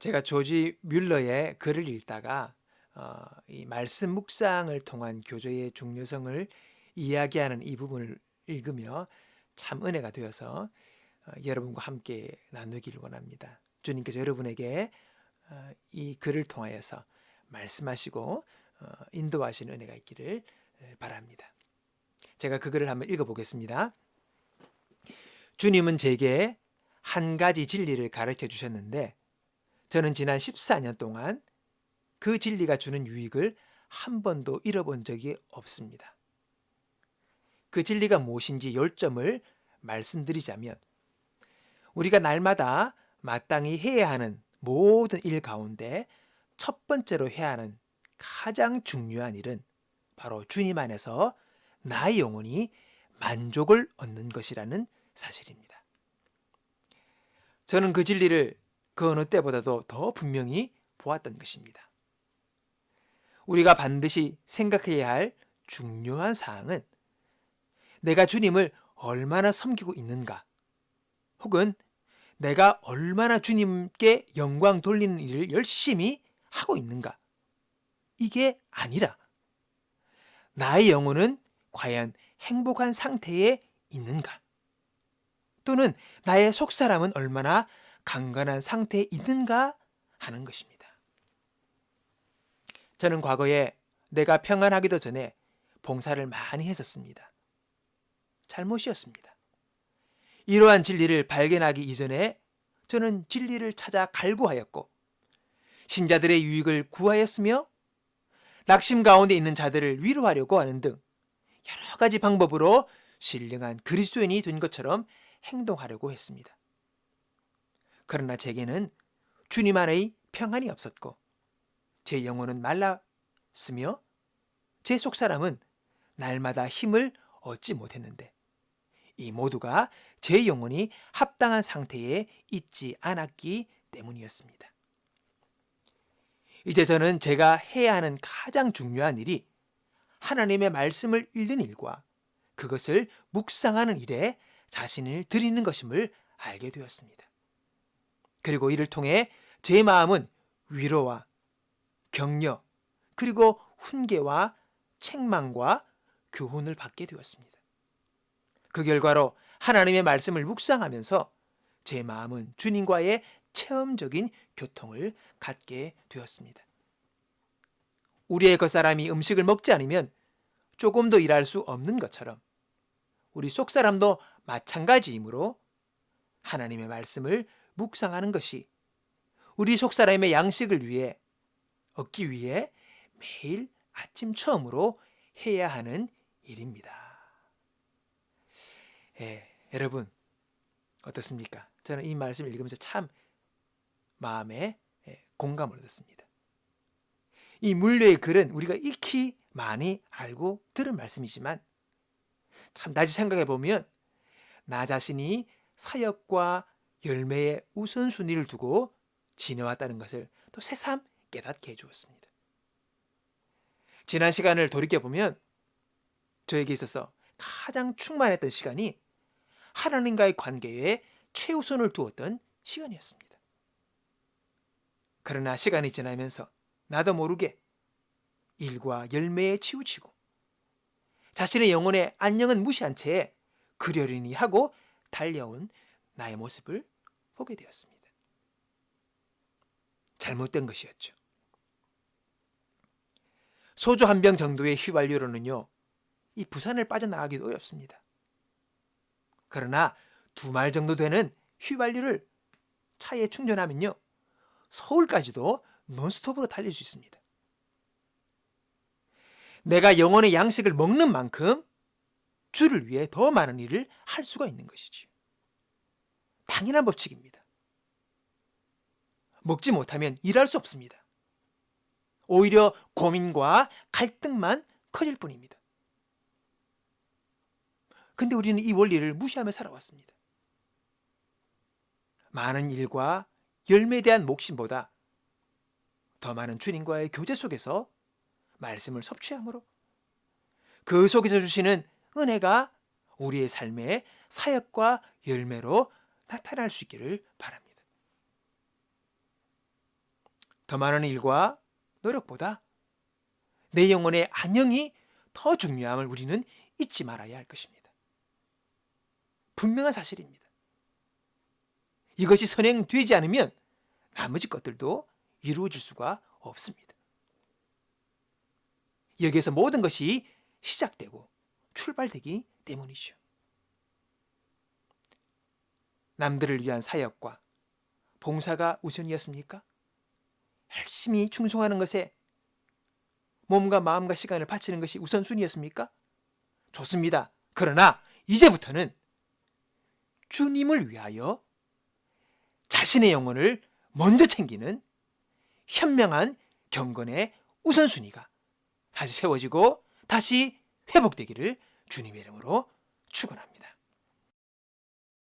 제가 조지 뮬러의 글을 읽다가 이 말씀 묵상을 통한 교제의 중요성을 이야기하는 이 부분을 읽으며 참 은혜가 되어서 여러분과 함께 나누기를 원합니다. 주님께서 여러분에게 이 글을 통하여서 말씀하시고 인도하시는 은혜가 있기를 바랍니다. 제가 그 글을 한번 읽어보겠습니다. 주님은 제게 한 가지 진리를 가르쳐 주셨는데 저는 지난 14년 동안 그 진리가 주는 유익을 한 번도 잃어본 적이 없습니다. 그 진리가 무엇인지 요점을 말씀드리자면 우리가 날마다 마땅히 해야 하는 모든 일 가운데 첫 번째로 해야 하는 가장 중요한 일은 바로 주님 안에서 나의 영혼이 만족을 얻는 것이라는 사실입니다. 저는 그 진리를 그 어느 때보다도 더 분명히 보았던 것입니다. 우리가 반드시 생각해야 할 중요한 사항은 내가 주님을 얼마나 섬기고 있는가, 혹은 내가 얼마나 주님께 영광 돌리는 일을 열심히 하고 있는가, 이게 아니라 나의 영혼은 과연 행복한 상태에 있는가, 또는 나의 속사람은 얼마나 강건한 상태에 있는가 하는 것입니다. 저는 과거에 내가 평안하기도 전에 봉사를 많이 했었습니다. 잘못이었습니다. 이러한 진리를 발견하기 이전에 저는 진리를 찾아 갈구하였고 신자들의 유익을 구하였으며 낙심 가운데 있는 자들을 위로하려고 하는 등 여러 가지 방법으로 신령한 그리스도인이 된 것처럼 행동하려고 했습니다. 그러나 제게는 주님 안의 평안이 없었고 제 영혼은 말랐으며 제 속사람은 날마다 힘을 얻지 못했는데 이 모두가 제 영혼이 합당한 상태에 있지 않았기 때문이었습니다. 이제 저는 제가 해야 하는 가장 중요한 일이 하나님의 말씀을 읽는 일과 그것을 묵상하는 일에 자신을 드리는 것임을 알게 되었습니다. 그리고 이를 통해 제 마음은 위로와 격려, 그리고 훈계와 책망과 교훈을 받게 되었습니다. 그 결과로 하나님의 말씀을 묵상하면서 제 마음은 주님과의 체험적인 교통을 갖게 되었습니다. 우리의 겉사람이 음식을 먹지 않으면 조금도 일할 수 없는 것처럼 우리 속사람도 마찬가지이므로 하나님의 말씀을 묵상하는 것이 우리 속사람의 양식을 위해 얻기 위해 매일 아침 처음으로 해야 하는 일입니다. 여러분 어떻습니까? 저는 이 말씀을 읽으면서 참 마음에 공감을 얻었습니다. 이 물려의 글은 우리가 익히 많이 알고 들은 말씀이지만 참 다시 생각해 보면 나 자신이 사역과 열매의 우선순위를 두고 지내왔다는 것을 또 새삼 깨닫게 해주었습니다. 지난 시간을 돌이켜보면 저에게 있어서 가장 충만했던 시간이 하나님과의 관계에 최우선을 두었던 시간이었습니다. 그러나 시간이 지나면서 나도 모르게 일과 열매에 치우치고 자신의 영혼의 안녕은 무시한 채 그러려니 하고 달려온 나의 모습을 보게 되었습니다. 잘못된 것이었죠. 소주 한 병 정도의 휘발유로는요, 이 부산을 빠져나가기도 어렵습니다. 그러나 2말 정도 되는 휘발유를 차에 충전하면요, 서울까지도 논스톱으로 달릴 수 있습니다. 내가 영혼의 양식을 먹는 만큼 주를 위해 더 많은 일을 할 수가 있는 것이지요. 당연한 법칙입니다. 먹지 못하면 일할 수 없습니다. 오히려 고민과 갈등만 커질 뿐입니다. 근데 우리는 이 원리를 무시하며 살아왔습니다. 많은 일과 열매에 대한 목심보다 더 많은 주님과의 교제 속에서 말씀을 섭취함으로 그 속에서 주시는 은혜가 우리의 삶의 사역과 열매로 나타날 수 있기를 바랍니다. 더 많은 일과 노력보다 내 영혼의 안녕이 더 중요함을 우리는 잊지 말아야 할 것입니다. 분명한 사실입니다. 이것이 선행되지 않으면 나머지 것들도 이루어질 수가 없습니다. 여기에서 모든 것이 시작되고 출발되기 때문이죠. 남들을 위한 사역과 봉사가 우선이었습니까? 열심히 충성하는 것에 몸과 마음과 시간을 바치는 것이 우선순위였습니까? 좋습니다. 그러나 이제부터는 주님을 위하여 자신의 영혼을 먼저 챙기는 현명한 경건의 우선순위가 다시 세워지고 다시 회복되기를 주님의 이름으로 축원합니다.